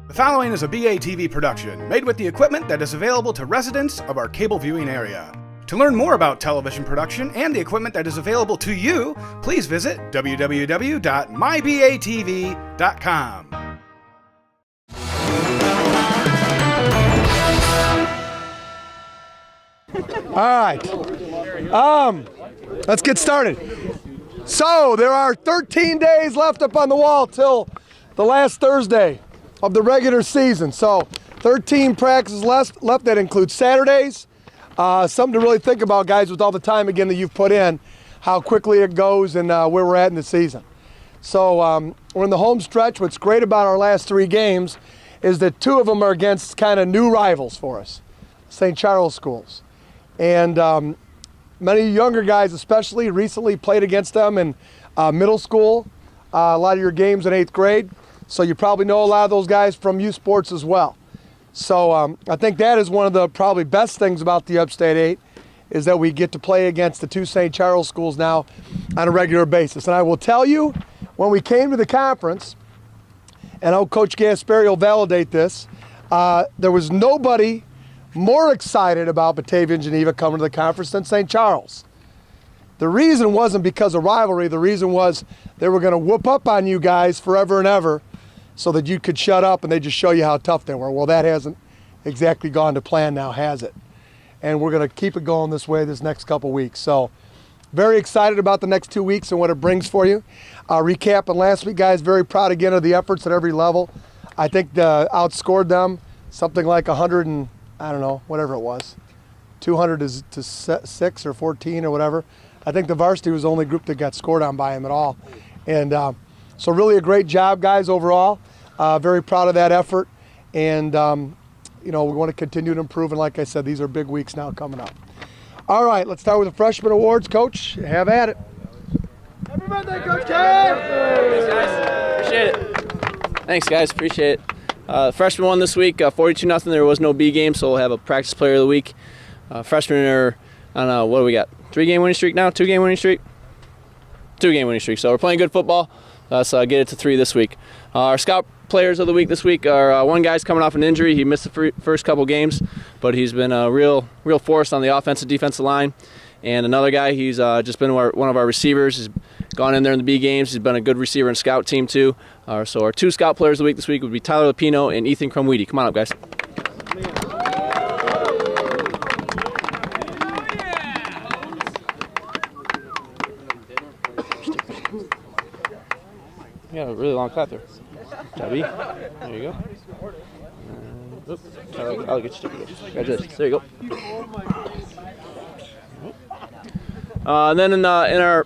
The following is a BATV production, made with the equipment that is available to residents of our cable viewing area. To learn more about television production and the equipment that is available to you, please visit www.mybatv.com. All right, let's get started. So there are 13 days left up on the wall till the last Thursday of the regular season. So 13 practices left. That includes Saturdays. Something to really think about, guys, with all the time again that you've put in, how quickly it goes and where we're at in the season. So we're in the home stretch. What's great about our last three games is that two of them are against kind of new rivals for us, St. Charles schools. And many younger guys especially recently played against them in middle school, a lot of your games in 8th grade. So you probably know a lot of those guys from youth sports as well. So I think that is one of the probably best things about the Upstate 8 is that we get to play against the two St. Charles schools now on a regular basis. And I will tell you, when we came to the conference, and I know Coach Gasperi will validate this, there was nobody more excited about Batavia and Geneva coming to the conference than St. Charles. The reason wasn't because of rivalry. The reason was they were going to whoop up on you guys forever and ever so that you could shut up and they just show you how tough they were. Well, that hasn't exactly gone to plan now, has it? And we're going to keep it going this way this next couple weeks. So very excited about the next 2 weeks and what it brings for you. Recapping last week, guys, very proud again of the efforts at every level. I think outscored them something like 100 and, I don't know, whatever it was, 200 to 6 or 14 or whatever. I think the varsity was the only group that got scored on by him at all. And so really a great job, guys, overall. Very proud of that effort. And, we want to continue to improve. And like I said, these are big weeks now coming up. All right, let's start with the freshman awards. Coach, have at it. Happy birthday, Coach K! Thanks, guys. Appreciate it. Thanks, guys. Appreciate it. Freshman won this week, 42-0. There was no B game, so we'll have a practice player of the week. Freshmen are, I don't know, what do we got? 3-game winning streak now? 2-game winning streak? 2-game winning streak. So we're playing good football. Let's get it to 3 this week. Our scout players of the week this week are one guy's coming off an injury. He missed the first couple games, but he's been a real force on the offensive defensive line. And another guy, he's just been one of our receivers. He's gone in there in the B games. He's been a good receiver and scout team too. So our 2 scout players of the week this week would be Tyler Lapino and Ethan Crumweedy. Come on up, guys. You got a really long clap there. Jobby. There you go. I'll get you sticker. Congratulations. There you go. And then in our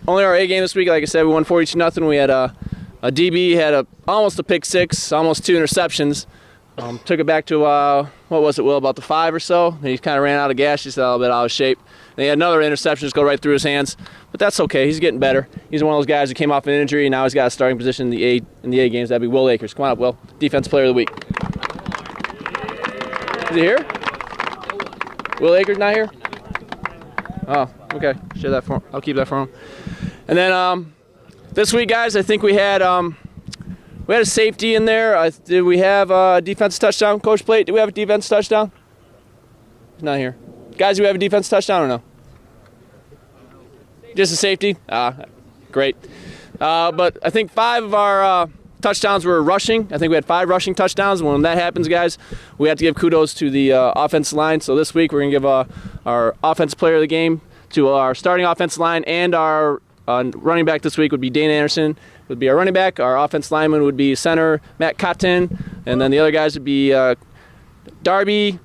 A game this week, like I said, we won 42-0. We had a DB had almost a pick 6, almost 2 interceptions. Took it back to what was it, Will? About the 5 or so. And he kind of ran out of gas. He's a little bit out of shape. And he had another interception just go right through his hands. But that's okay. He's getting better. He's one of those guys who came off an injury, and now he's got a starting position in the A games. That'd be Will Akers. Come on up, Will. Defensive player of the week. Is he here? Will Akers not here? Oh, okay. Share that for him. I'll keep that for him. And then this week, guys, I think we had a safety in there. Did we have a defensive touchdown, Coach Plate? Did we have a defensive touchdown? He's not here. Guys, do we have a defensive touchdown or no? Just a safety? Great. But I think 5 of our touchdowns were rushing. I think we had 5 rushing touchdowns. When that happens, guys, we have to give kudos to the offensive line. So this week we're going to give our offensive player of the game to our starting offensive line, and our running back this week would be Dane Anderson, would be our running back. Our offensive lineman would be center Matt Cotton, and then the other guys would be Darby,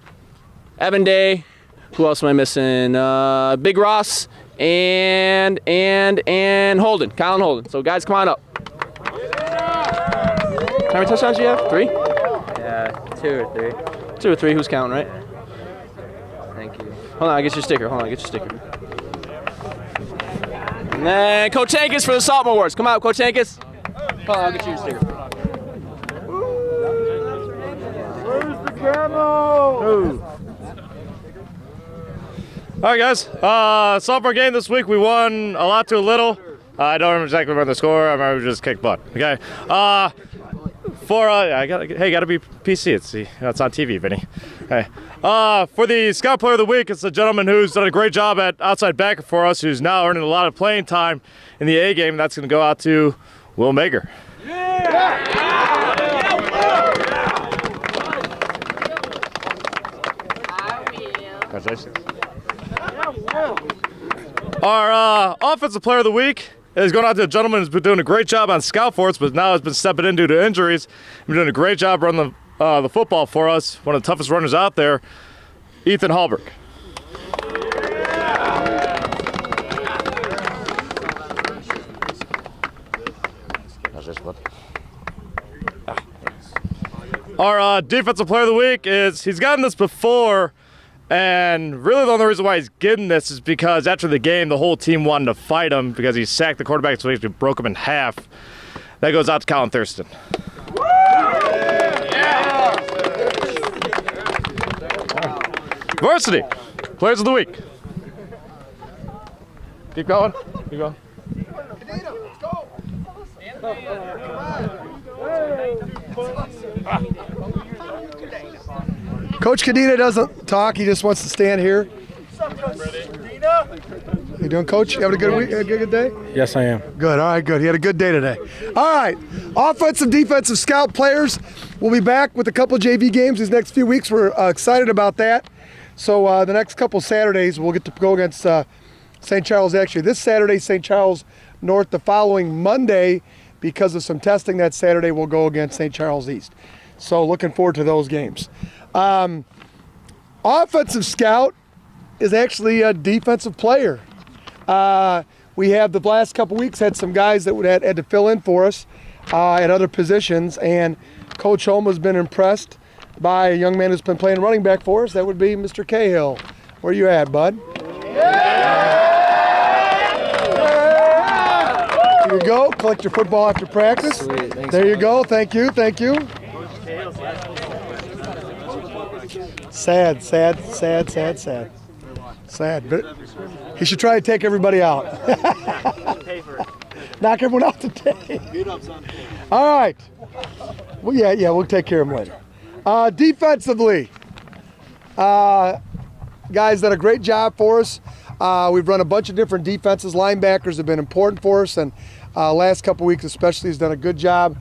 Evan Day. Who else am I missing? Big Ross and Holden, Colin Holden. So guys, come on up. How many touchdowns do you have? 3? Yeah, 2 or 3. 2 or 3. Who's counting, right? Thank you. Hold on, I'll get your sticker. And then Coach Hankins for the sophomore awards. Come out, Coach Hankins. Hold on, I'll get you your sticker. Where's the camo? All right, guys. Sophomore game this week, we won a lot to a little. I don't exactly remember the score. I remember we just kicked butt. Okay. gotta be PC. It's on TV, Vinny. Hey, for the Scout Player of the Week, it's a gentleman who's done a great job at outside backer for us, who's now earning a lot of playing time in the A game. That's going to go out to Will Mager. Congratulations. Our Offensive Player of the Week is going out to a gentleman who's been doing a great job on scout for us, but now has been stepping in due to injuries. He's been doing a great job running the football for us. One of the toughest runners out there, Ethan Hallberg. Our Defensive Player of the Week he's gotten this before. And really the only reason why he's getting this is because after the game, the whole team wanted to fight him because he sacked the quarterback, so he broke him in half. That goes out to Colin Thurston. Varsity Players of the Week. Keep going. Keep going. Coach Cadena doesn't talk. He just wants to stand here. You doing, Coach? You having a good week? A good day? Yes, I am. Good. All right, good. He had a good day today. All right. Offensive, defensive scout players. We'll be back with a couple JV games these next few weeks. We're excited about that. So the next couple Saturdays, we'll get to go against St. Charles. Actually, this Saturday, St. Charles North. The following Monday, because of some testing that Saturday, we'll go against St. Charles East. So looking forward to those games. Offensive scout is actually a defensive player. We have the last couple weeks had some guys that had to fill in for us at other positions, and Coach Holm has been impressed by a young man who's been playing running back for us. That would be Mr. Cahill. Where you at, bud? Here you go. Collect your football after practice. Sweet. Thanks, There you man. go. Thank you. Thank you. Sad. But he should try to take everybody out. Knock everyone out today. All right. Well, yeah, we'll take care of him later. Defensively, guys done a great job for us. We've run a bunch of different defenses. Linebackers have been important for us, and last couple weeks especially has done a good job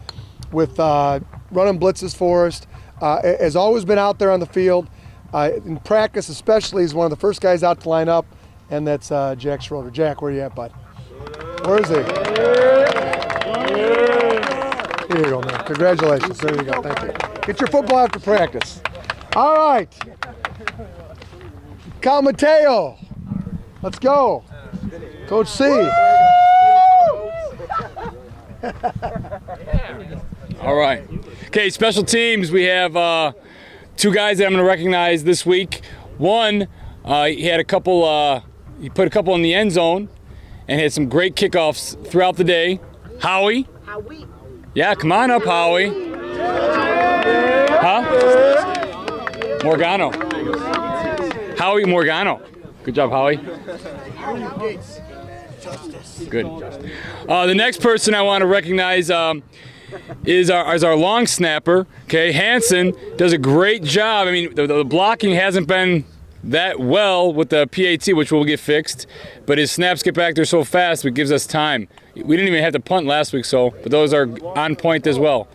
with running blitzes for us. Has always been out there on the field. In practice especially, he's one of the first guys out to line up, and that's Jack Schroeder. Jack, where you at, bud? Where is he? Here you go, man. Congratulations. There you go. Thank you. Get your football after practice. All right. Cal Mateo. Let's go. Coach C. All right. Okay, special teams. We have two guys that I'm going to recognize this week. One, he had a couple. He put a couple in the end zone, and had some great kickoffs throughout the day. Howie. Yeah, come on up, Howie. Huh? Morgano. Howie Morgano. Good job, Howie. Good. The next person I want to recognize is our long snapper. Okay, Hanson does a great job. I mean, the blocking hasn't been that well with the PAT, which will get fixed, but his snaps get back there so fast, it gives us time. We didn't even have to punt last week, but those are on point as well.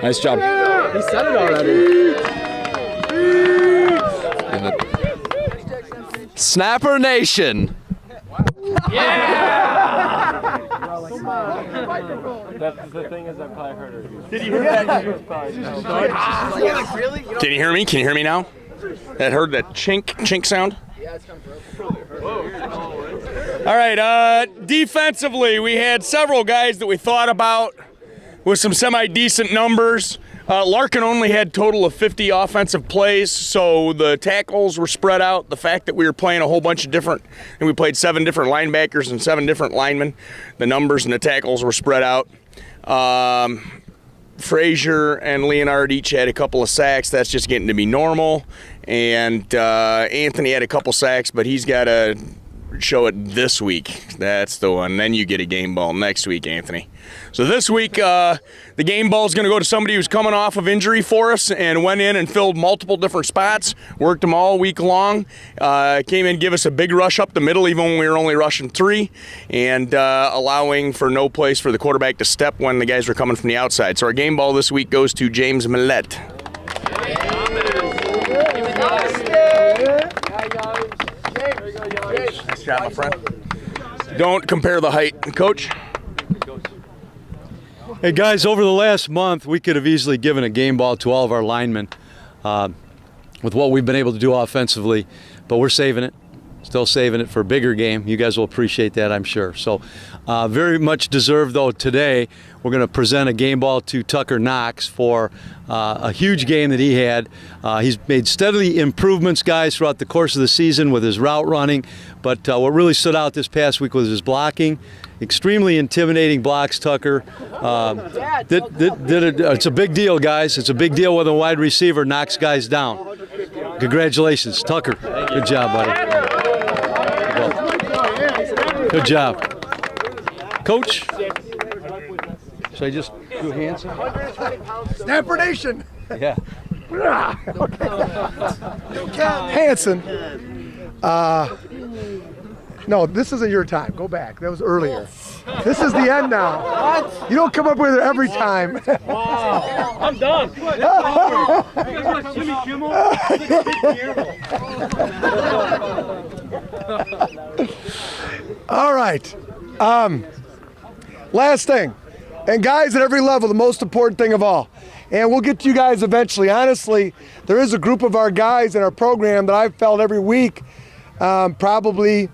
Nice job. He said it already. Snapper Nation. That's the thing is I probably heard her. Can you hear me? Can you hear me now? That heard that chink sound? Yeah, it's coming through. All right, defensively, we had several guys that we thought about with some semi-decent numbers. Larkin only had total of 50 offensive plays, so the tackles were spread out. The fact that we were playing a whole bunch of different, and we played 7 different linebackers and 7 different linemen, the numbers and the tackles were spread out. Frazier and Leonard each had a couple of sacks. That's just getting to be normal. And Anthony had a couple sacks, but he's got to show it this week. That's the one. Then you get a game ball next week, Anthony. So this week, the game ball is going to go to somebody who's coming off of injury for us and went in and filled multiple different spots, worked them all week long, came in, give us a big rush up the middle even when we were only rushing 3, and allowing for no place for the quarterback to step when the guys were coming from the outside. So our game ball this week goes to James Millette. Nice job, my friend. Don't compare the height. Coach? Hey guys, over the last month, we could have easily given a game ball to all of our linemen with what we've been able to do offensively, but we're saving it, still saving it for a bigger game. You guys will appreciate that, I'm sure. So very much deserved, though, today. We're going to present a game ball to Tucker Knox for a huge game that he had. He's made steadily improvements, guys, throughout the course of the season with his route running, but what really stood out this past week was his blocking. Extremely intimidating blocks, Tucker. It's a big deal, guys. It's a big deal when a wide receiver knocks guys down. Congratulations, Tucker. Good job, buddy. Good job. Coach? Should I just do hands? Snapper Nation. Yeah. Hanson. No, this isn't your time. Go back. That was earlier. This is the end now. What? You don't come up with it every time. Wow. I'm done. Jimmy Kimmel. All right. Last thing. And guys at every level, the most important thing of all. And we'll get to you guys eventually. Honestly, there is a group of our guys in our program that I've felt every week probably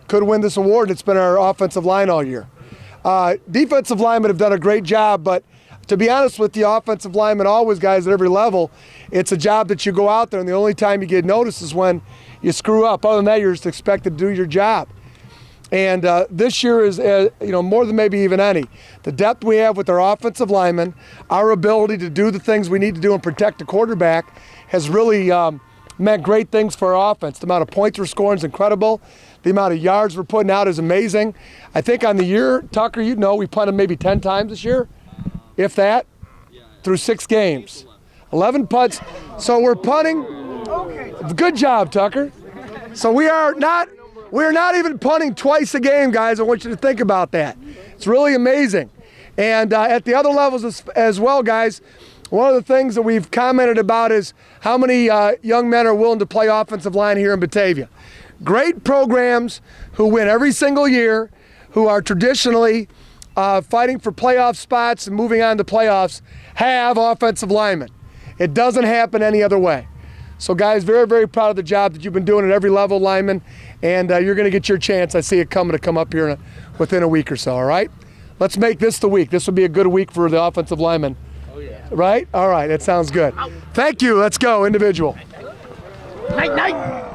could win this award. It's been our offensive line all year. Defensive linemen have done a great job, but to be honest with you, offensive linemen, always guys at every level, it's a job that you go out there and the only time you get noticed is when you screw up. Other than that, you're just expected to do your job. And this year is, more than maybe even any. The depth we have with our offensive linemen, our ability to do the things we need to do and protect the quarterback has really meant great things for our offense. The amount of points we're scoring is incredible. The amount of yards we're putting out is amazing. I think on the year, Tucker, we punted maybe 10 times this year, if that, through 6 games. 11 punts. So we're punting. Good job, Tucker. So we're not even punting twice a game, guys. I want you to think about that. It's really amazing. And at the other levels as well, guys, one of the things that we've commented about is how many young men are willing to play offensive line here in Batavia. Great programs who win every single year, who are traditionally fighting for playoff spots and moving on to playoffs, have offensive linemen. It doesn't happen any other way. So guys, very, very proud of the job that you've been doing at every level, lineman, and you're going to get your chance. I see it coming to come up here within a week or so, all right? Let's make this the week. This will be a good week for the offensive linemen. Oh, yeah. Right? All right, that sounds good. Thank you. Let's go, individual. Night, night.